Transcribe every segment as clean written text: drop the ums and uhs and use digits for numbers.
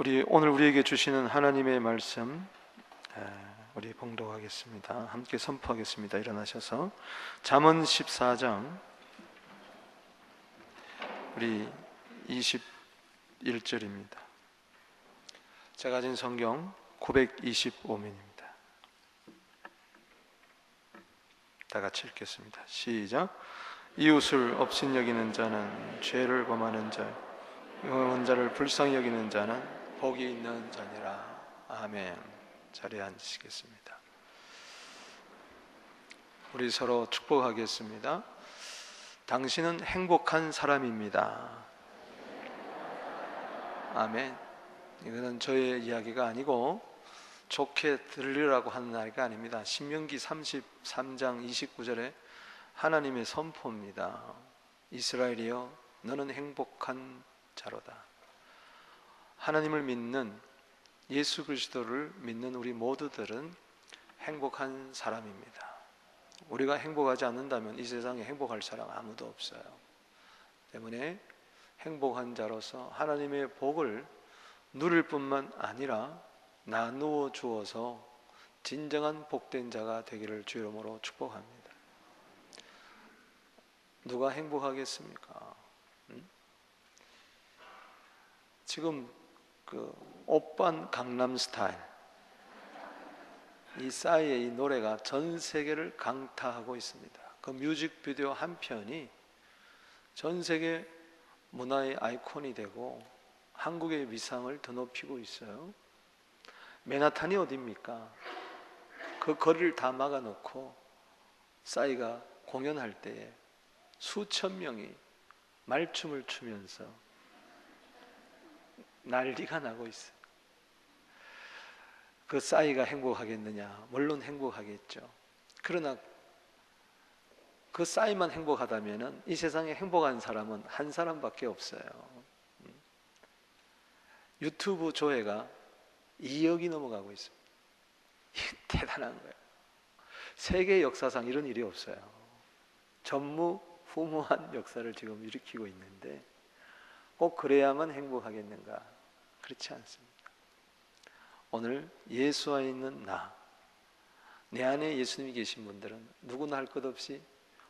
오늘 우리에게 주시는 하나님의 말씀, 우리 봉독하겠습니다. 함께 선포하겠습니다. 일어나셔서 잠언 14장 우리 21절입니다. 제가 가진 성경 925면입니다. 다 같이 읽겠습니다. 시작. 이웃을 업신여기는 자는 죄를 범하는 자, 영원한 자를 불쌍히 여기는 자는 복이 있는 자니라. 아멘. 자리에 앉으시겠습니다. 우리 서로 축복하겠습니다. 당신은 행복한 사람입니다. 아멘. 이거는 저의 이야기가 아니고 좋게 들으라고 하는 이야기가 아닙니다. 신명기 33장 29절에 하나님의 선포입니다. 이스라엘이여, 너는 행복한 자로다. 하나님을 믿는, 예수 그리스도를 믿는 우리 모두들은 행복한 사람입니다. 우리가 행복하지 않는다면 이 세상에 행복할 사람 아무도 없어요. 때문에 행복한 자로서 하나님의 복을 누릴 뿐만 아니라 나누어 주어서 진정한 복된 자가 되기를 주 이름으로 축복합니다. 누가 행복하겠습니까? 지금 오빤 강남스타일, 이 싸이의 이 노래가 전 세계를 강타하고 있습니다. 그 뮤직비디오 한 편이 전 세계 문화의 아이콘이 되고 한국의 위상을 더 높이고 있어요. 맨하탄이 어디입니까? 그 거리를 다 막아놓고 싸이가 공연할 때에 수천 명이 말춤을 추면서 난리가 나고 있어요. 그 싸이가 행복하겠느냐? 물론 행복하겠죠. 그러나 그 싸이만 행복하다면 이 세상에 행복한 사람은 한 사람밖에 없어요. 유튜브 조회가 2억이 넘어가고 있습니다. 대단한 거예요. 세계 역사상 이런 일이 없어요. 전무후무한 역사를 지금 일으키고 있는데 꼭 그래야만 행복하겠는가? 그렇지 않습니다. 오늘 예수 안에 있는 내 안에 예수님이 계신 분들은 누구나 할 것 없이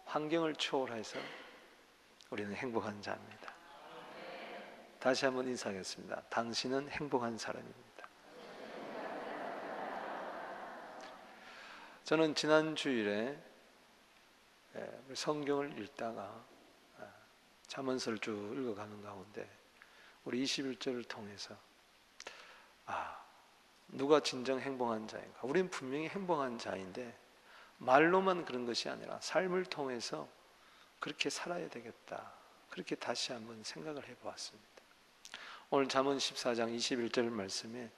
환경을 초월해서 우리는 행복한 자입니다. 다시 한번 인사하겠습니다. 당신은 행복한 사람입니다. 저는 지난 주일에 성경을 읽다가 잠언서를 쭉 읽어가는 가운데 우리 21절을 통해서 누가 진정 행복한 자인가? 우리는 분명히 행복한 자인데 말로만 그런 것이 아니라 삶을 통해서 그렇게 살아야 되겠다. 그렇게 다시 한번 생각을 해보았습니다. 오늘 잠언 14장 21절 말씀에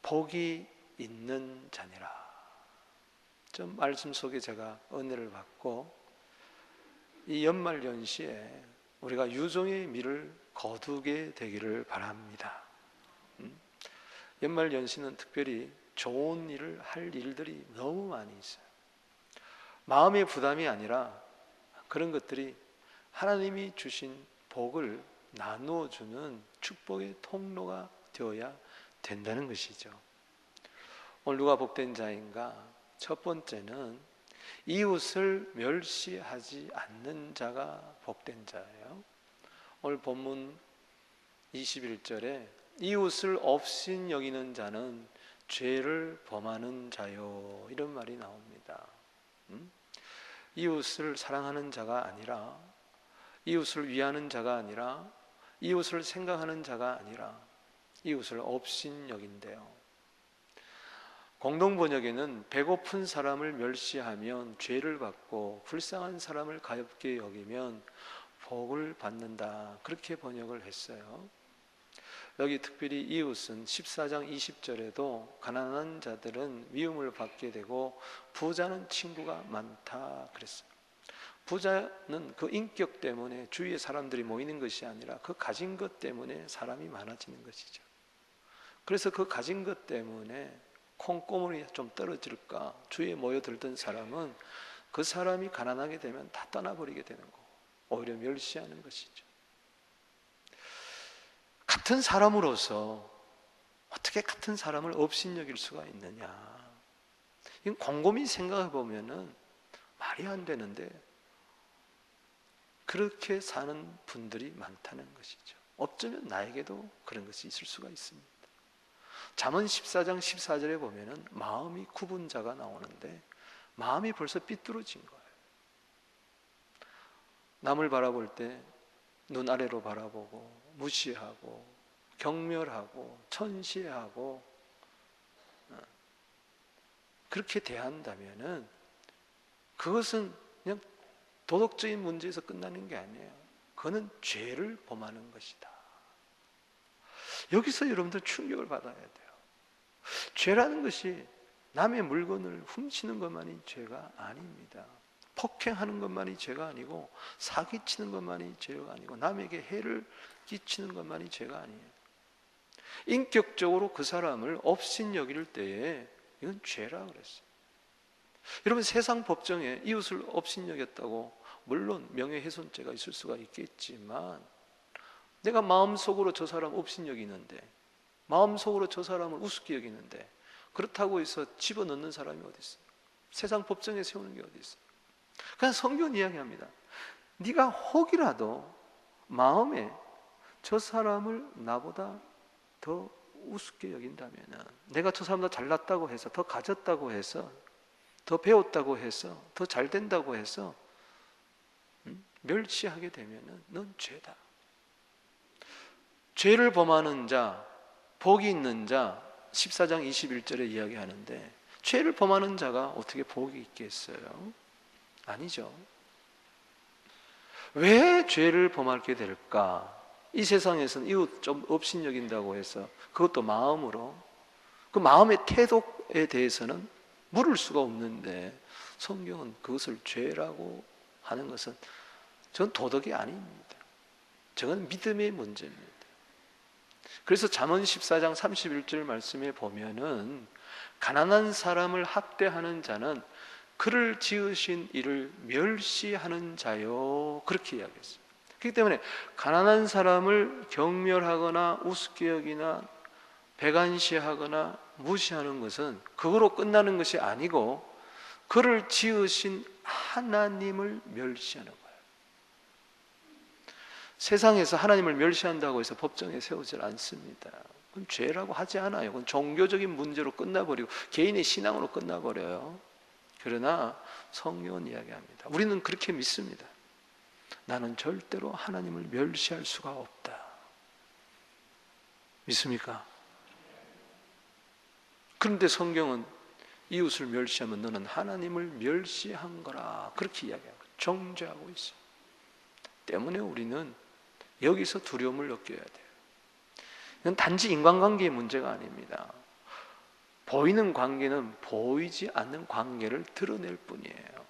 복이 있는 자니라. 좀 말씀 속에 제가 은혜를 받고 이 연말연시에 우리가 유종의 미를 거두게 되기를 바랍니다. 연말연시는 특별히 좋은 일을 할 일들이 너무 많이 있어요. 마음의 부담이 아니라 그런 것들이 하나님이 주신 복을 나누어 주는 축복의 통로가 되어야 된다는 것이죠. 오늘 누가 복된 자인가? 첫 번째는 이웃을 멸시하지 않는 자가 복된 자예요. 오늘 본문 21절에 이웃을 업신여기는 자는 죄를 범하는 자요, 이런 말이 나옵니다. 이웃을 사랑하는 자가 아니라, 이웃을 위하는 자가 아니라, 이웃을 생각하는 자가 아니라 이웃을 업신여긴대요. 공동번역에는 배고픈 사람을 멸시하면 죄를 받고 불쌍한 사람을 가엾게 여기면 복을 받는다, 그렇게 번역을 했어요. 여기 특별히 이웃은 14장 20절에도 가난한 자들은 미움을 받게 되고 부자는 친구가 많다 그랬어요. 부자는 그 인격 때문에 주위에 사람들이 모이는 것이 아니라 그 가진 것 때문에 사람이 많아지는 것이죠. 그래서 그 가진 것 때문에 콩고물이 좀 떨어질까 주위에 모여들던 사람은 그 사람이 가난하게 되면 다 떠나버리게 되는 거고 오히려 멸시하는 것이죠. 같은 사람으로서 어떻게 같은 사람을 업신여길 수가 있느냐? 이건 곰곰이 생각해 보면은 말이 안 되는데 그렇게 사는 분들이 많다는 것이죠. 어쩌면 나에게도 그런 것이 있을 수가 있습니다. 잠언 14장 14절에 보면은 마음이 굽은 자가 나오는데 마음이 벌써 삐뚤어진 거예요. 남을 바라볼 때 눈 아래로 바라보고 무시하고 경멸하고 천시하고 그렇게 대한다면은 그것은 그냥 도덕적인 문제에서 끝나는 게 아니에요. 그거는 죄를 범하는 것이다. 여기서 여러분들 충격을 받아야 돼요. 죄라는 것이 남의 물건을 훔치는 것만이 죄가 아닙니다. 폭행하는 것만이 죄가 아니고 사기치는 것만이 죄가 아니고 남에게 해를 끼치는 것만이 죄가 아니에요. 인격적으로 그 사람을 업신여길 때에 이건 죄라 그랬어요. 여러분 세상 법정에 이웃을 업신여겼다고 물론 명예훼손죄가 있을 수가 있겠지만 내가 마음속으로 저 사람 업신여기는데 마음속으로 저 사람을 우습게 여기는데 그렇다고 해서 집어넣는 사람이 어디 있어요? 세상 법정에 세우는 게 어디 있어요? 그냥 성경은 이야기합니다. 네가 혹이라도 마음에 저 사람을 나보다 더 우습게 여긴다면 내가 저 사람보다 잘났다고 해서 더 가졌다고 해서 더 배웠다고 해서 더 잘된다고 해서 멸시하게 되면 넌 죄다. 죄를 범하는 자, 복이 있는 자 14장 21절에 이야기하는데 죄를 범하는 자가 어떻게 복이 있겠어요? 아니죠. 왜 죄를 범하게 될까? 이 세상에서는 이웃 좀 업신여긴다고 해서 그것도 마음으로 그 마음의 태도에 대해서는 물을 수가 없는데 성경은 그것을 죄라고 하는 것은 전 도덕이 아닙니다. 저건 믿음의 문제입니다. 그래서 잠언 14장 31절 말씀에 보면은 가난한 사람을 학대하는 자는 그를 지으신 이를 멸시하는 자요 그렇게 이야기했어요. 그렇기 때문에 가난한 사람을 경멸하거나 우습게 여기나 배관시하거나 무시하는 것은 그거로 끝나는 것이 아니고 그를 지으신 하나님을 멸시하는 거예요. 세상에서 하나님을 멸시한다고 해서 법정에 세우질 않습니다. 그건 죄라고 하지 않아요. 그건 종교적인 문제로 끝나버리고 개인의 신앙으로 끝나버려요. 그러나 성경은 이야기합니다. 우리는 그렇게 믿습니다. 나는 절대로 하나님을 멸시할 수가 없다. 믿습니까? 그런데 성경은 이웃을 멸시하면 너는 하나님을 멸시한 거라 그렇게 이야기하고 정죄하고 있어요. 때문에 우리는 여기서 두려움을 느껴야 돼요. 이건 단지 인간관계의 문제가 아닙니다. 보이는 관계는 보이지 않는 관계를 드러낼 뿐이에요.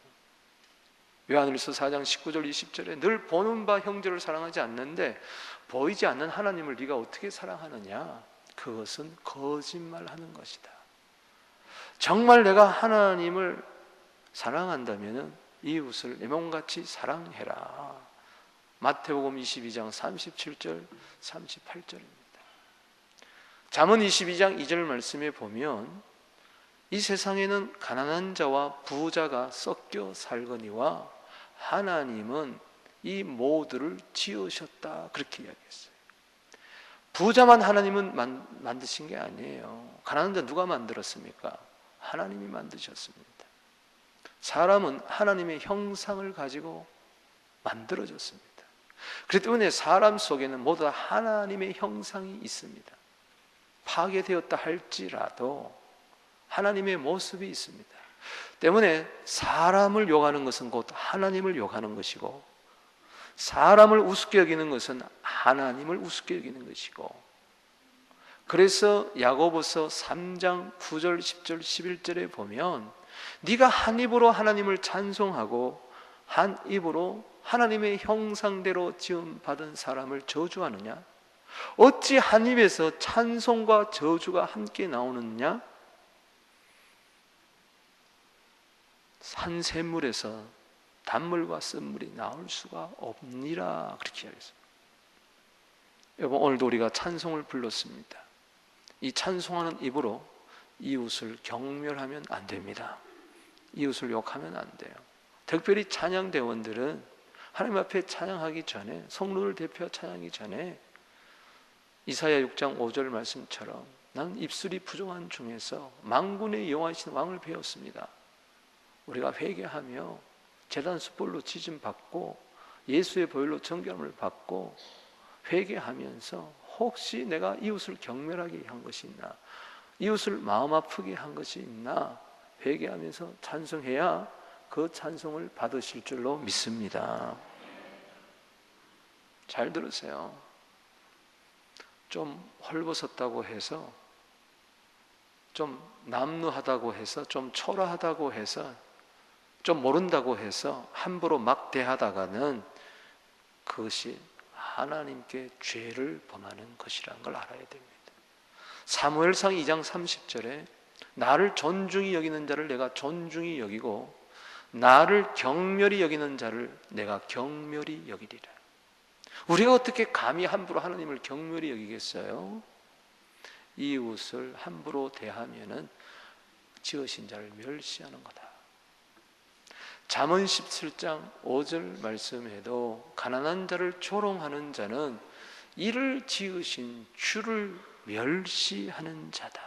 요한일서 4장 19절 20절에 늘 보는 바 형제를 사랑하지 않는데 보이지 않는 하나님을 네가 어떻게 사랑하느냐? 그것은 거짓말하는 것이다. 정말 내가 하나님을 사랑한다면 이웃을 내 몸같이 사랑해라. 마태복음 22장 37절 38절입니다. 잠언 22장 2절 말씀에 보면 이 세상에는 가난한 자와 부자가 섞여 살거니와 하나님은 이 모두를 지으셨다 그렇게 이야기했어요. 부자만 하나님은 만드신 게 아니에요. 가난한 자 누가 만들었습니까? 하나님이 만드셨습니다. 사람은 하나님의 형상을 가지고 만들어졌습니다. 그렇기 때문에 사람 속에는 모두 다 하나님의 형상이 있습니다. 파괴되었다 할지라도 하나님의 모습이 있습니다. 때문에 사람을 욕하는 것은 곧 하나님을 욕하는 것이고 사람을 우습게 여기는 것은 하나님을 우습게 여기는 것이고 그래서 야고보서 3장 9절 10절 11절에 보면 네가 한 입으로 하나님을 찬송하고 한 입으로 하나님의 형상대로 지음받은 사람을 저주하느냐? 어찌 한 입에서 찬송과 저주가 함께 나오느냐? 산 샘물에서 단물과 쓴물이 나올 수가 없니라 그렇게 이야기했어요. 여러분 오늘도 우리가 찬송을 불렀습니다. 이 찬송하는 입으로 이웃을 경멸하면 안 됩니다. 이웃을 욕하면 안 돼요. 특별히 찬양대원들은 하나님 앞에 찬양하기 전에, 성도를 대표 찬양하기 전에 이사야 6장 5절 말씀처럼 나는 입술이 부정한 중에서 만군의 여호와이신 왕을 배웠습니다. 우리가 회개하며 제단 숯불로 지짐받고 예수의 보혈로 정결함을 받고 회개하면서 혹시 내가 이웃을 경멸하게 한 것이 있나, 이웃을 마음 아프게 한 것이 있나 회개하면서 찬송해야 그 찬송을 받으실 줄로 믿습니다. 잘 들으세요. 좀 헐벗었다고 해서, 좀 남루하다고 해서, 좀 초라하다고 해서, 좀 모른다고 해서 함부로 막 대하다가는 그것이 하나님께 죄를 범하는 것이라는 걸 알아야 됩니다. 사무엘상 2장 30절에 나를 존중히 여기는 자를 내가 존중히 여기고 나를 경멸히 여기는 자를 내가 경멸히 여기리라. 우리가 어떻게 감히 함부로 하나님을 경멸히 여기겠어요? 이웃을 함부로 대하면은 지으신 자를 멸시하는 거다. 잠언 17장 5절 말씀에도 가난한 자를 조롱하는 자는 이를 지으신 주를 멸시하는 자다.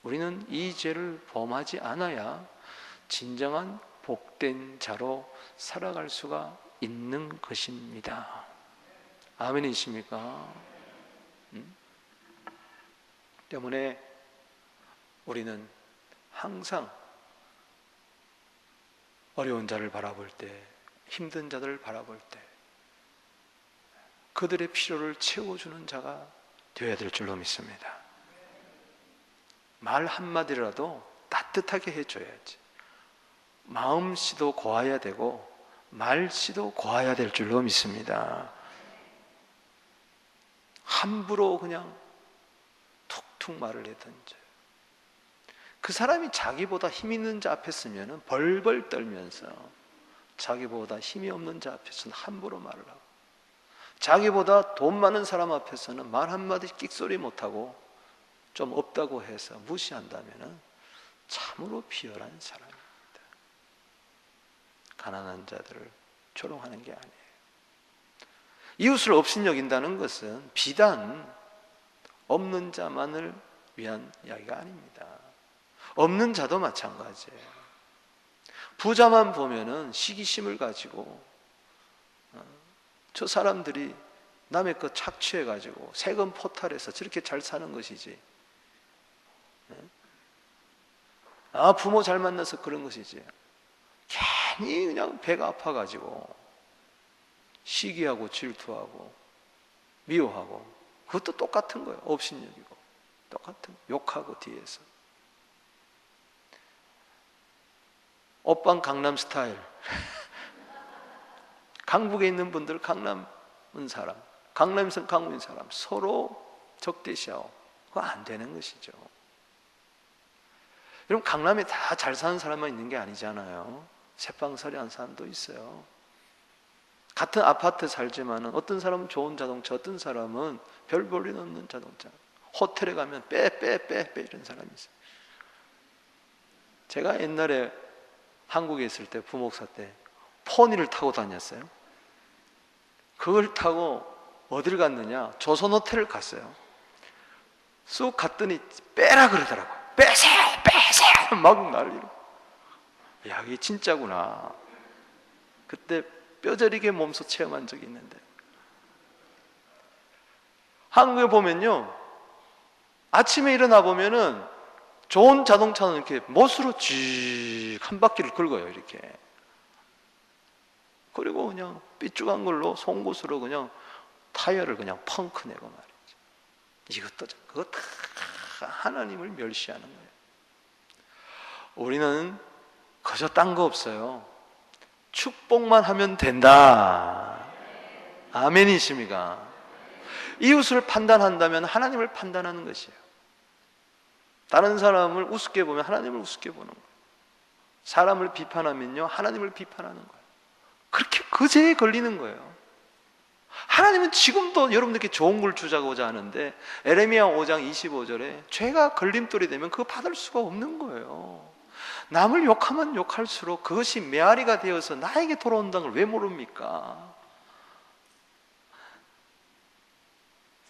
우리는 이 죄를 범하지 않아야 진정한 복된 자로 살아갈 수가 있는 것입니다. 아멘이십니까? 때문에 우리는 항상 어려운 자를 바라볼 때, 힘든 자들을 바라볼 때 그들의 필요를 채워주는 자가 되어야 될 줄로 믿습니다. 말 한마디라도 따뜻하게 해줘야지. 마음씨도 고와야 되고 말씨도 고와야 될 줄로 믿습니다. 함부로 그냥 툭툭 말을 해던져요. 그 사람이 자기보다 힘 있는 자 앞에 서면 벌벌 떨면서 자기보다 힘이 없는 자 앞에서는 함부로 말을 하고, 자기보다 돈 많은 사람 앞에서는 말 한마디 끽소리 못하고 좀 없다고 해서 무시한다면 참으로 비열한 사람입니다. 가난한 자들을 조롱하는 게 아니에요. 이웃을 없인 여긴다는 것은 비단 없는 자만을 위한 이야기가 아닙니다. 없는 자도 마찬가지예요. 부자만 보면은 시기심을 가지고 저 사람들이 남의 것 착취해가지고 세금 포탈해서 저렇게 잘 사는 것이지, 부모 잘 만나서 그런 것이지, 괜히 그냥 배가 아파가지고 시기하고 질투하고 미워하고, 그것도 똑같은 거예요. 업신여기고 똑같은 거예요. 욕하고 뒤에서 오빤 강남 스타일. 강북에 있는 분들 강남은 사람, 강남에서 강북인 사람 서로 적대시하고, 그거 안 되는 것이죠. 여러분, 강남에 다 잘 사는 사람만 있는 게 아니잖아요. 새빵살이한 사람도 있어요. 같은 아파트 살지만은 어떤 사람은 좋은 자동차, 어떤 사람은 별 볼 일 없는 자동차, 호텔에 가면 빼 이런 사람이 있어요. 제가 옛날에 한국에 있을 때, 부목사 때 포니를 타고 다녔어요. 그걸 타고 어딜 갔느냐, 조선 호텔을 갔어요. 쑥 갔더니 빼라 그러더라고. 빼세요 막 난리로. 야, 이게 진짜구나. 그때 뼈저리게 몸소 체험한 적이 있는데, 한국에 보면요, 아침에 일어나 보면은 좋은 자동차는 이렇게 못으로 쥐 한 바퀴를 긁어요, 이렇게. 그리고 그냥 삐죽한 걸로 송곳으로 그냥 타이어를 그냥 펑크 내고 말이죠. 이것도 그거 다 하나님을 멸시하는 거예요. 우리는 그저 딴 거 없어요. 축복만 하면 된다. 아멘이십니까? 이웃을 판단한다면 하나님을 판단하는 것이에요. 다른 사람을 우습게 보면 하나님을 우습게 보는 거예요. 사람을 비판하면요, 하나님을 비판하는 거예요. 그렇게 그 죄에 걸리는 거예요. 하나님은 지금도 여러분들께 좋은 걸 주자고자 하는데 에레미야 5장 25절에 죄가 걸림돌이 되면 그거 받을 수가 없는 거예요. 남을 욕하면 욕할수록 그것이 메아리가 되어서 나에게 돌아온다는 걸 왜 모릅니까?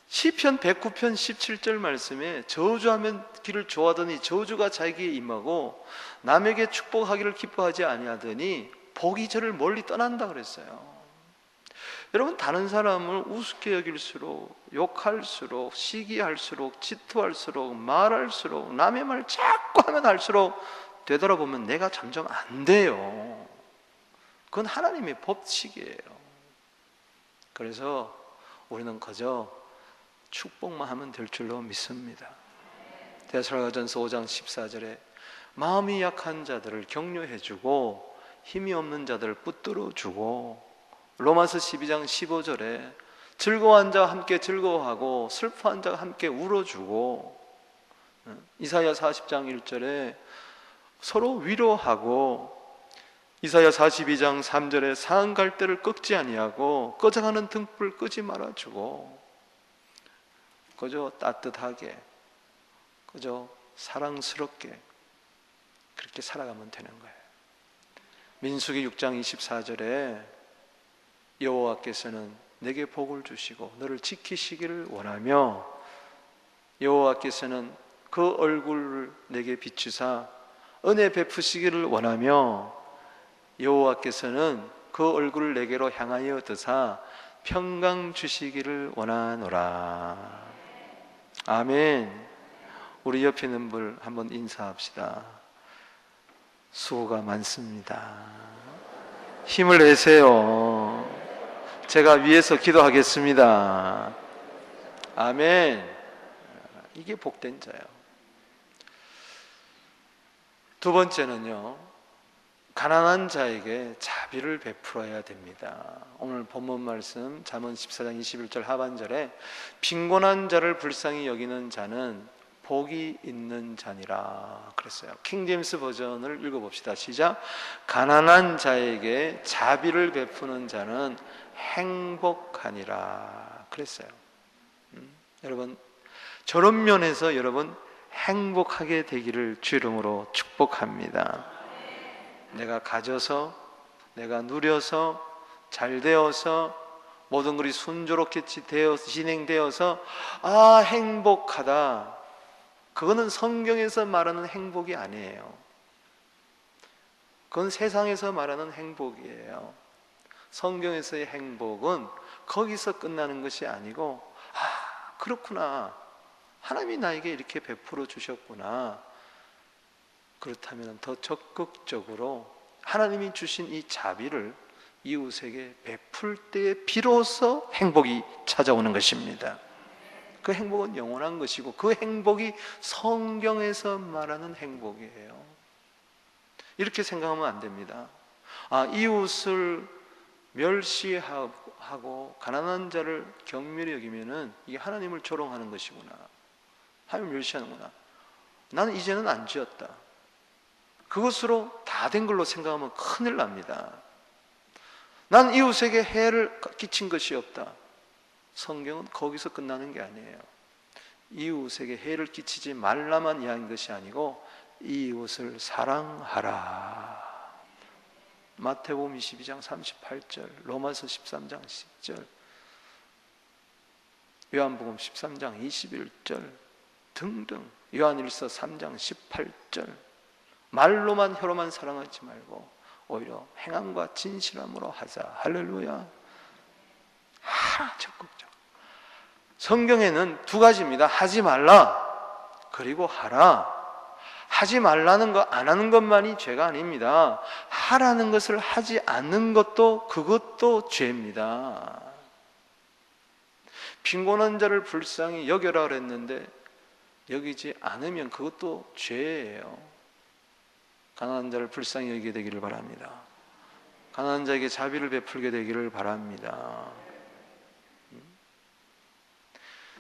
시편 109편 17절 말씀에 저주하면 길을 좋아하더니 저주가 자기에게 임하고 남에게 축복하기를 기뻐하지 아니하더니 복이 저를 멀리 떠난다 그랬어요. 여러분, 다른 사람을 우습게 여길수록, 욕할수록, 시기할수록, 질투할수록, 말할수록, 남의 말 자꾸 하면 할수록 되돌아보면 내가 점점 안 돼요. 그건 하나님의 법칙이에요. 그래서 우리는 그저 축복만 하면 될 줄로 믿습니다. 데살로니가전서 5장 14절에 마음이 약한 자들을 격려해주고 힘이 없는 자들을 붙들어주고, 로마서 12장 15절에 즐거워한 자와 함께 즐거워하고 슬퍼한 자와 함께 울어주고, 이사야 40장 1절에 서로 위로하고, 이사야 42장 3절에 상한 갈대를 꺾지 아니하고 꺼져가는 등불 끄지 말아주고, 그저 따뜻하게, 그저 사랑스럽게 그렇게 살아가면 되는 거예요. 민수기 6장 24절에 여호와께서는 내게 복을 주시고 너를 지키시기를 원하며 여호와께서는 그 얼굴을 내게 비추사 은혜 베푸시기를 원하며 여호와께서는 그 얼굴을 내게로 향하여 드사 평강 주시기를 원하노라. 아멘. 우리 옆에 있는 분 한번 인사합시다. 수고가 많습니다. 힘을 내세요. 제가 위에서 기도하겠습니다. 아멘. 이게 복된 자예요. 두 번째는요, 가난한 자에게 자비를 베풀어야 됩니다. 오늘 본문 말씀 잠언 14장 21절 하반절에 빈곤한 자를 불쌍히 여기는 자는 복이 있는 자니라 그랬어요. 킹제임스 버전을 읽어봅시다. 시작. 가난한 자에게 자비를 베푸는 자는 행복하니라 그랬어요. 여러분, 저런 면에서 여러분 행복하게 되기를 주 이름으로 축복합니다. 내가 가져서, 내가 누려서, 잘 되어서, 모든 것이 순조롭게 진행되어서 행복하다. 그거는 성경에서 말하는 행복이 아니에요. 그건 세상에서 말하는 행복이에요. 성경에서의 행복은 거기서 끝나는 것이 아니고, 그렇구나, 하나님이 나에게 이렇게 베풀어 주셨구나, 그렇다면 더 적극적으로 하나님이 주신 이 자비를 이웃에게 베풀 때에 비로소 행복이 찾아오는 것입니다. 그 행복은 영원한 것이고 그 행복이 성경에서 말하는 행복이에요. 이렇게 생각하면 안 됩니다. 이웃을 멸시하고 가난한 자를 경멸히 여기면은 이게 하나님을 조롱하는 것이구나, 하나님을 멸시하는구나, 나는 이제는 안 지었다, 그것으로 다 된 걸로 생각하면 큰일 납니다. 난 이웃에게 해를 끼친 것이 없다. 성경은 거기서 끝나는 게 아니에요. 이웃에게 해를 끼치지 말라만 이야기한 것이 아니고 이웃을 사랑하라. 마태복음 22장 38절, 로마서 13장 10절, 요한복음 13장 21절 등등, 요한일서 3장 18절, 말로만 혀로만 사랑하지 말고 오히려 행함과 진실함으로 하자. 할렐루야. 적극적. 성경에는 두 가지입니다. 하지 말라, 그리고 하라. 하지 말라는 거, 안 하는 것만이 죄가 아닙니다. 하라는 것을 하지 않는 것도, 그것도 죄입니다. 빈곤한 자를 불쌍히 여겨라 그랬는데 여기지 않으면 그것도 죄예요. 가난한 자를 불쌍히 여기게 되기를 바랍니다. 가난한 자에게 자비를 베풀게 되기를 바랍니다.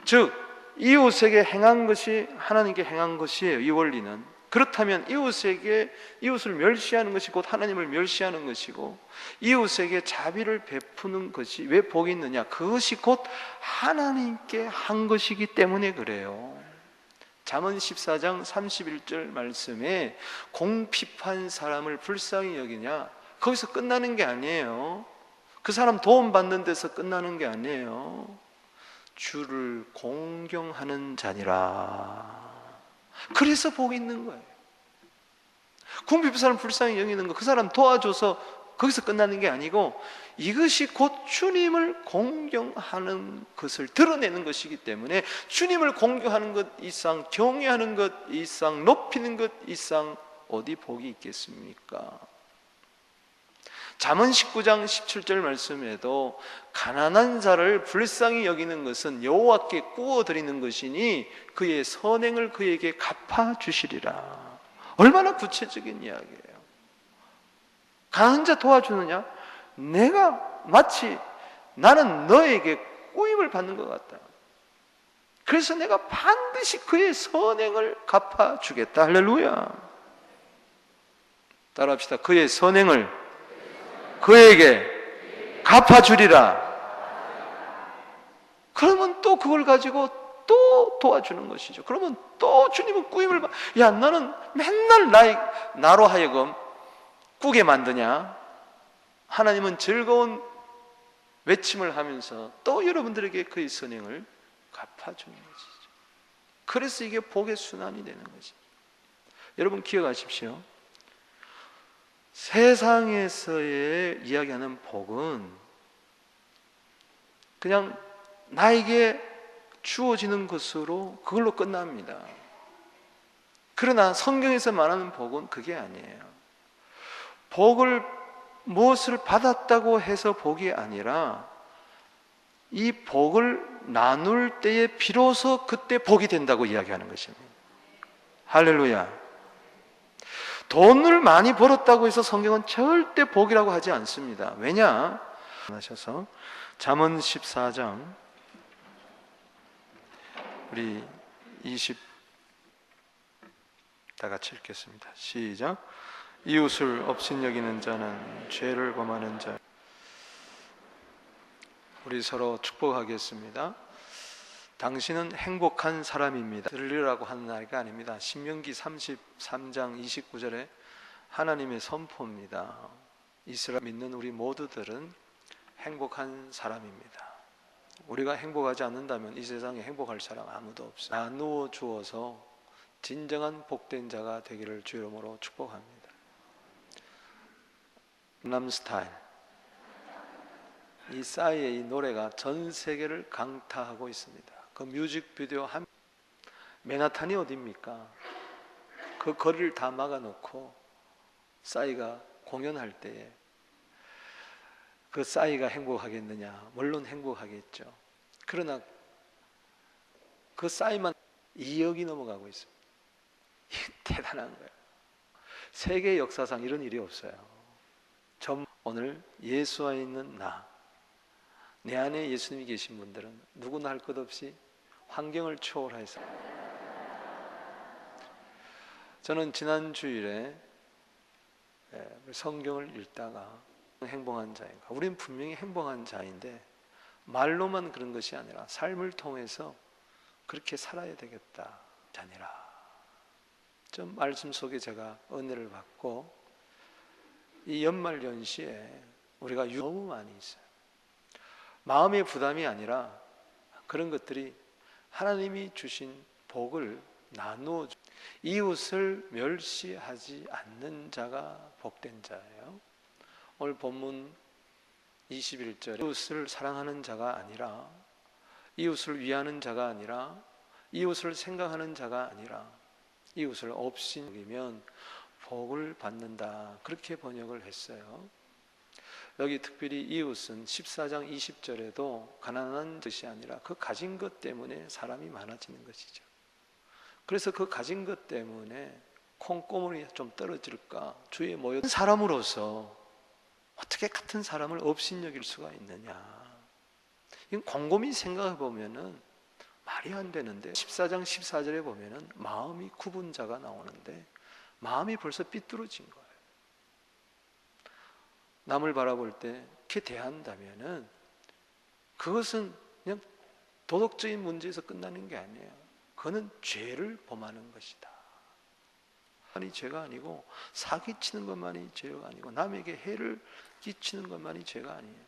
즉 이웃에게 행한 것이 하나님께 행한 것이에요, 이 원리는. 그렇다면 이웃을 멸시하는 것이 곧 하나님을 멸시하는 것이고, 이웃에게 자비를 베푸는 것이 왜 복이 있느냐? 그것이 곧 하나님께 한 것이기 때문에 그래요. 잠언 14장 31절 말씀에 공핍한 사람을 불쌍히 여기냐? 거기서 끝나는 게 아니에요. 그 사람 도움받는 데서 끝나는 게 아니에요. 주를 공경하는 자니라. 그래서 복이 있는 거예요. 공핍한 사람 불쌍히 여기는 거, 그 사람 도와줘서 거기서 끝나는 게 아니고, 이것이 곧 주님을 공경하는 것을 드러내는 것이기 때문에, 주님을 공경하는 것 이상, 경외하는 것 이상, 높이는 것 이상 어디 복이 있겠습니까? 잠언 19장 17절 말씀에도 가난한 자를 불쌍히 여기는 것은 여호와께 구워드리는 것이니 그의 선행을 그에게 갚아주시리라. 얼마나 구체적인 이야기예요. 가난한 자 도와주느냐? 내가 마치 나는 너에게 꾸임을 받는 것 같다. 그래서 내가 반드시 그의 선행을 갚아주겠다. 할렐루야. 따라합시다. 그의 선행을 그에게 갚아주리라. 그러면 또 그걸 가지고 또 도와주는 것이죠. 그러면 또 주님은 꾸임을 야, 너는 맨날 나로 하여금 꾸게 만드냐? 하나님은 즐거운 외침을 하면서 또 여러분들에게 그의 선행을 갚아주는 것이죠. 그래서 이게 복의 순환이 되는 것이죠. 여러분 기억하십시오. 세상에서의 이야기하는 복은 그냥 나에게 주어지는 것으로 그걸로 끝납니다. 그러나 성경에서 말하는 복은 그게 아니에요. 복을 무엇을 받았다고 해서 복이 아니라 이 복을 나눌 때에 비로소 그때 복이 된다고 이야기하는 것입니다. 할렐루야. 돈을 많이 벌었다고 해서 성경은 절대 복이라고 하지 않습니다. 왜냐? 하셔서 잠언 14장 우리 20 다 같이 읽겠습니다. 시작. 이웃을 업신여기는 자는 죄를 범하는 자. 우리 서로 축복하겠습니다. 당신은 행복한 사람입니다. 들으라고 하는 말이 아닙니다. 신명기 33장 29절에 하나님의 선포입니다. 이스라엘 믿는 우리 모두들은 행복한 사람입니다. 우리가 행복하지 않는다면 이 세상에 행복할 사람 아무도 없어요. 나누어 주어서 진정한 복된 자가 되기를 주 이름으로 축복합니다. 남스타일, 이 싸이의 이 노래가 전 세계를 강타하고 있습니다. 그 뮤직비디오 맨하탄이 어디입니까? 그 거리를 다 막아놓고 싸이가 공연할 때에 그 싸이가 행복하겠느냐? 물론 행복하겠죠. 그러나 그 싸이만 2억이 넘어가고 있습니다. 대단한 거예요. 세계 역사상 이런 일이 없어요. 오늘 예수 안에 있는 내 안에 예수님이 계신 분들은 누구나 할 것 없이 환경을 초월해서, 저는 지난 주일에 성경을 읽다가 행복한 자인가? 우린 분명히 행복한 자인데 말로만 그런 것이 아니라 삶을 통해서 그렇게 살아야 되겠다. 자니라. 좀 말씀 속에 제가 은혜를 받고, 이 연말 연시에 우리가 너무 많이 있어요. 마음의 부담이 아니라 그런 것들이 하나님이 주신 복을 나누어 이웃을 멸시하지 않는 자가 복된 자예요. 오늘 본문 21절에 이웃을 사랑하는 자가 아니라, 이웃을 위하는 자가 아니라, 이웃을 생각하는 자가 아니라 이웃을 업신여기면 복을 받는다, 그렇게 번역을 했어요. 여기 특별히 이웃은 14장 20절에도 가난한 것이 아니라 그 가진 것 때문에 사람이 많아지는 것이죠. 그래서 그 가진 것 때문에 콩고물이 좀 떨어질까, 주위에 모여 사람으로서 어떻게 같은 사람을 업신여길 수가 있느냐. 이건 곰곰이 생각해 보면은 말이 안 되는데, 14장 14절에 보면은 마음이 굽은 자가 나오는데 마음이 벌써 삐뚤어진 거예요. 남을 바라볼 때 이렇게 대한다면은 그것은 그냥 도덕적인 문제에서 끝나는 게 아니에요. 그거는 죄를 범하는 것이다. 만이 죄가 아니고 사기치는 것만이 죄가 아니고 남에게 해를 끼치는 것만이 죄가 아니에요.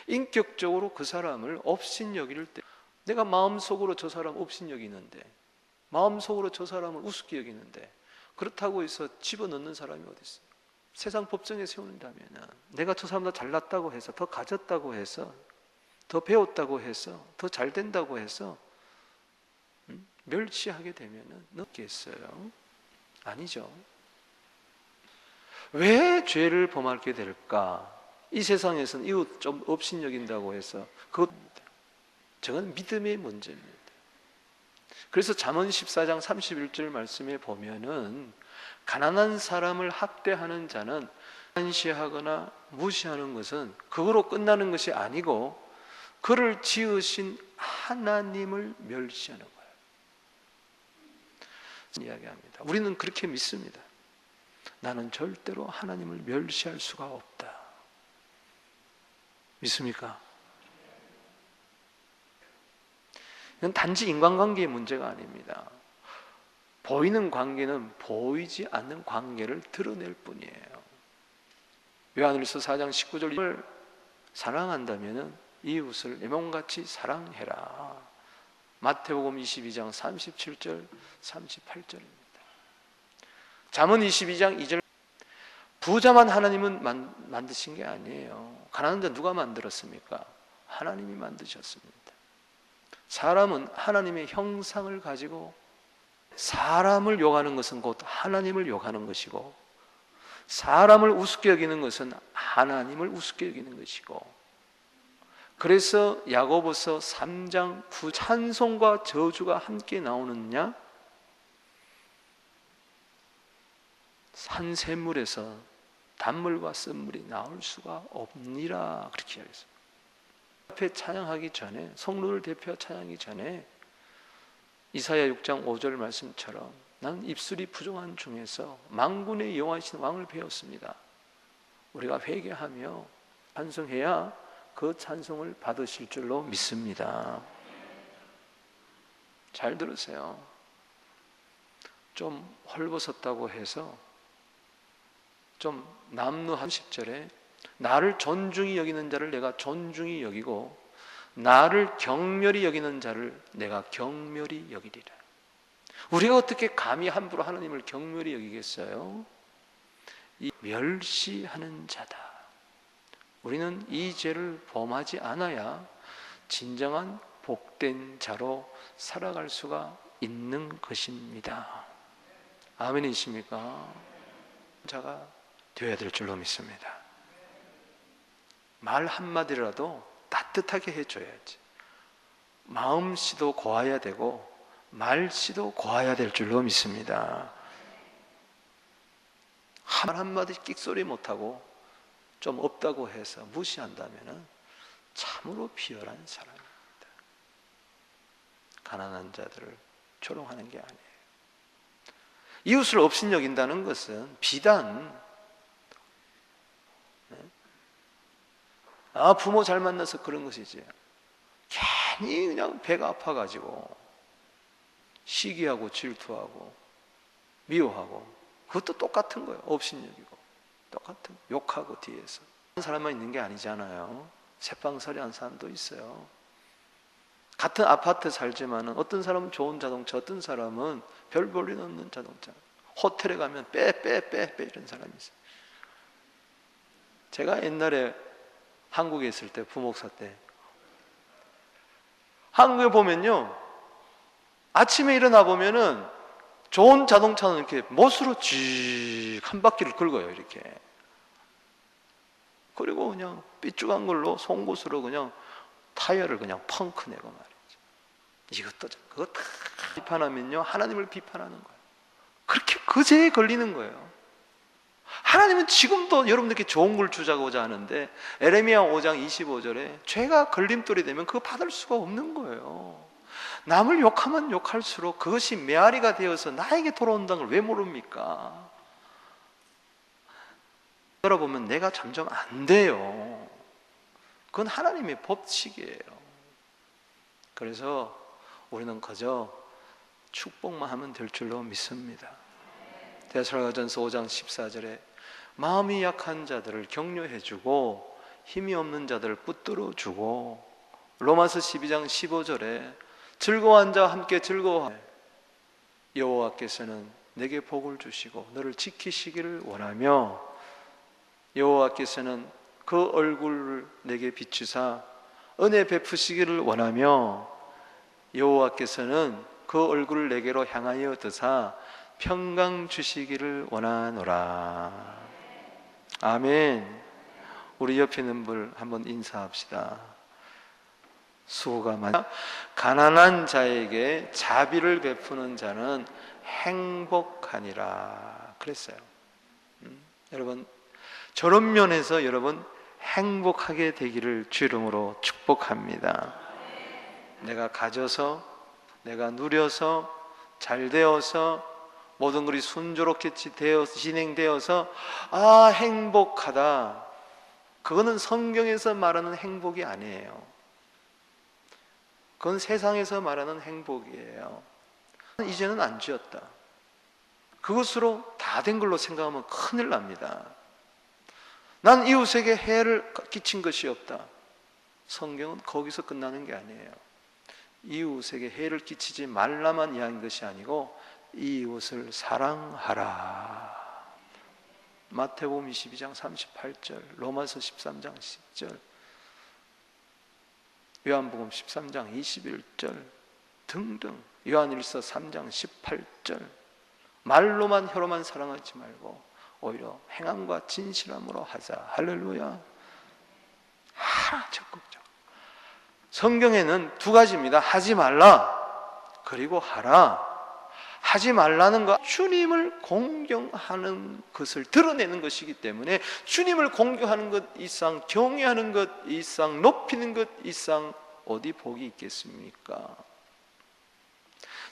인격적으로 그 사람을 업신여길 때 내가 마음속으로 저 사람 업신여기는데, 마음속으로 저 사람을 우습게 여기는데 그렇다고 해서 집어넣는 사람이 어디 있어요? 세상 법정에 세운다면 내가 저 사람보다 잘났다고 해서, 더 가졌다고 해서, 더 배웠다고 해서, 더 잘된다고 해서 멸시하게 되면 넣겠어요? 아니죠. 왜 죄를 범하게 될까? 이 세상에서는 이웃 좀 업신여긴다고 해서 그것입니다. 저건 믿음의 문제입니다. 그래서 잠언 14장 31절 말씀에 보면은 가난한 사람을 학대하는 자는 한시하거나 무시하는 것은 그거로 끝나는 것이 아니고 그를 지으신 하나님을 멸시하는 거예요. 이야기합니다. 우리는 그렇게 믿습니다. 나는 절대로 하나님을 멸시할 수가 없다. 믿습니까? 이건 단지 인간관계의 문제가 아닙니다. 보이는 관계는 보이지 않는 관계를 드러낼 뿐이에요. 요한일서 4장 19절 사랑한다면 이웃을 내 몸같이 사랑해라. 마태복음 22장 37절 38절입니다. 잠언 22장 2절 부자만 하나님은 만드신 게 아니에요. 가난한 자 누가 만들었습니까? 하나님이 만드셨습니다. 사람은 하나님의 형상을 가지고 사람을 욕하는 것은 곧 하나님을 욕하는 것이고 사람을 우습게 여기는 것은 하나님을 우습게 여기는 것이고 그래서 야고보서 3장 9 찬송과 저주가 함께 나오느냐? 산샘물에서 단물과 쓴물이 나올 수가 없니라 그렇게 이야기했어요. 앞에 찬양하기 전에 성론을 대표 찬양하기 전에 이사야 6장 5절 말씀처럼 난 입술이 부정한 중에서 만군의 여호와이신 왕을 배웠습니다. 우리가 회개하며 찬송해야 그 찬송을 받으실 줄로 믿습니다. 잘 들으세요. 좀 헐벗었다고 해서 좀 남루한 10절에 나를 존중히 여기는 자를 내가 존중히 여기고 나를 경멸히 여기는 자를 내가 경멸히 여기리라. 우리가 어떻게 감히 함부로 하나님을 경멸히 여기겠어요? 이 멸시하는 자다. 우리는 이 죄를 범하지 않아야 진정한 복된 자로 살아갈 수가 있는 것입니다. 아멘이십니까? 자가 되어야 될 줄로 믿습니다. 말 한마디라도 따뜻하게 해줘야지. 마음씨도 고와야 되고 말씨도 고와야 될 줄로 믿습니다. 말 한마디 끽소리 못하고 좀 없다고 해서 무시한다면 참으로 비열한 사람입니다. 가난한 자들을 조롱하는 게 아니에요. 이웃을 업신여긴다는 것은 비단 부모 잘 만나서 그런 것이지 괜히 그냥 배가 아파가지고 시기하고 질투하고 미워하고 그것도 똑같은 거예요. 업신여기고 똑같은 욕하고 뒤에서 한 사람만 있는 게 아니잖아요. 새빵살이 한 사람도 있어요. 같은 아파트 살지만은 어떤 사람은 좋은 자동차, 어떤 사람은 별 볼 일 없는 자동차. 호텔에 가면 빼 이런 사람이 있어요. 제가 옛날에 한국에 있을 때 부목사 때 한국에 보면요 아침에 일어나 보면은 좋은 자동차는 이렇게 못으로 쥐 한 바퀴를 긁어요 이렇게. 그리고 그냥 삐죽한 걸로 송곳으로 그냥 타이어를 그냥 펑크 내고 말이죠. 이것도 그거 다 비판하면요 하나님을 비판하는 거예요. 그렇게 그 죄에 걸리는 거예요. 하나님은 지금도 여러분들께 좋은 걸 주자고자 하는데 에레미야 5장 25절에 죄가 걸림돌이 되면 그거 받을 수가 없는 거예요. 남을 욕하면 욕할수록 그것이 메아리가 되어서 나에게 돌아온다는 걸 왜 모릅니까? 돌아보면 내가 점점 안 돼요. 그건 하나님의 법칙이에요. 그래서 우리는 그저 축복만 하면 될 줄로 믿습니다. 데살로니가전서 5장 14절에 마음이 약한 자들을 격려해주고 힘이 없는 자들을 붙들어주고, 로마서 12장 15절에 즐거워한 자와 함께 즐거워하며 여호와께서는 내게 복을 주시고 너를 지키시기를 원하며 여호와께서는 그 얼굴을 내게 비추사 은혜 베푸시기를 원하며 여호와께서는 그 얼굴을 내게로 향하여 드사 평강 주시기를 원하노라. 아멘. 우리 옆에 있는 분 한번 인사합시다. 수고가 많아. 가난한 자에게 자비를 베푸는 자는 행복하니라 그랬어요. 여러분, 저런 면에서 여러분 행복하게 되기를 주 이름으로 축복합니다. 내가 가져서, 내가 누려서, 잘 되어서, 모든 것이 순조롭게 진행되어서 행복하다, 그거는 성경에서 말하는 행복이 아니에요. 그건 세상에서 말하는 행복이에요. 이제는 안 지었다, 그것으로 다 된 걸로 생각하면 큰일 납니다. 난 이웃에게 해를 끼친 것이 없다. 성경은 거기서 끝나는 게 아니에요. 이웃에게 해를 끼치지 말라만 이야기한 것이 아니고 이웃을 사랑하라. 마태복음 22장 38절, 로마서 13장 10절, 요한복음 13장 21절 등등, 요한일서 3장 18절, 말로만 혀로만 사랑하지 말고 오히려 행함과 진실함으로 하자. 할렐루야. 적극적. 성경에는 두 가지입니다. 하지 말라, 그리고 하라. 하지 말라는 것, 주님을 공경하는 것을 드러내는 것이기 때문에 주님을 공경하는 것 이상, 경외하는 것 이상, 높이는 것 이상 어디 복이 있겠습니까?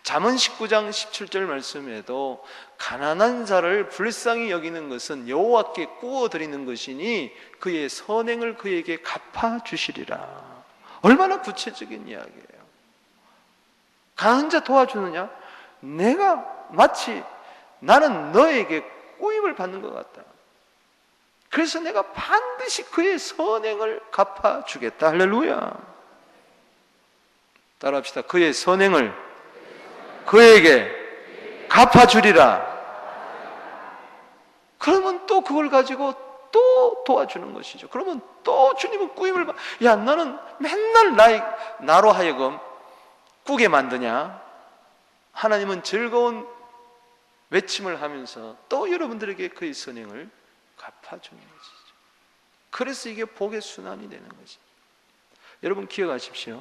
잠언 19장 17절 말씀에도 가난한 자를 불쌍히 여기는 것은 여호와께 구워드리는 것이니 그의 선행을 그에게 갚아주시리라. 얼마나 구체적인 이야기예요. 가난한 자 도와주느냐? 내가 마치 나는 너에게 꾸임을 받는 것 같다. 그래서 내가 반드시 그의 선행을 갚아주겠다. 할렐루야. 따라합시다. 그의 선행을 그에게 갚아주리라. 그러면 또 그걸 가지고 또 도와주는 것이죠. 그러면 또 주님은 꾸임을 받. 야, 너는 맨날 나로 하여금 꾸게 만드냐? 하나님은 즐거운 외침을 하면서 또 여러분들에게 그의 선행을 갚아주는 것이죠. 그래서 이게 복의 순환이 되는 것이죠. 여러분 기억하십시오.